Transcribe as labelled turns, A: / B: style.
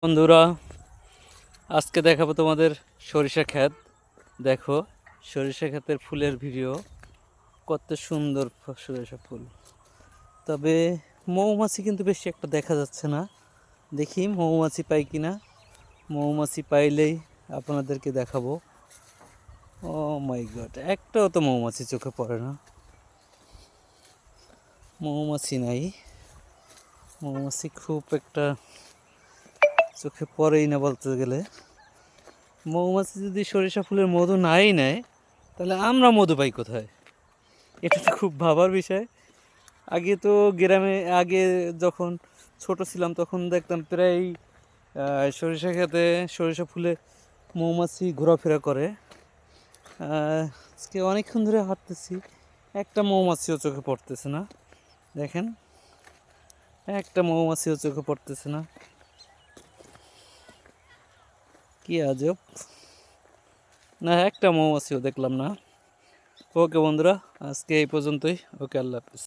A: বন্ধুরা, আজকে দেখাবো তোমাদের সরিষা ক্ষেত। দেখো সরিষা ক্ষেতের ফুলের ভিডিও, কত সুন্দর সরিষা ফুল। তবে মৌমাছি কিন্তু বেশি একটা দেখা যাচ্ছে না। দেখি মৌমাছি পাই কিনা। মৌমাছি পাইলেই আপনাদেরকে দেখাবো। ও মাই গড, একটাও তো মৌমাছি চোখে পড়ে না। মৌমাছি নাই, মৌমাছি খুব একটা চোখে পড়েই না বলতে গেলে। মৌমাছি যদি সরিষা ফুলের মধু নাই নেয়, তাহলে আমরা মধু পাই কোথায়? এটা তো খুব ভাবার বিষয়। আগে তো গ্রামে, আগে যখন ছোট ছিলাম তখন দেখতাম প্রায় সরিষা খেতে সরিষা ফুলে মৌমাছি ঘোরাফেরা করে। আজকে অনেকক্ষণ ধরে হাঁটতেছি, একটা মৌমাছিও চোখে পড়তেছে না। দেখেন, একটা মৌমাছিও চোখে পড়তেছে না। কি আজব, না একটা মৌমাছিও দেখলাম না। ওকে বন্ধুরা, আজকে এই পর্যন্তই। ওকে, আল্লাহ হাফিজ।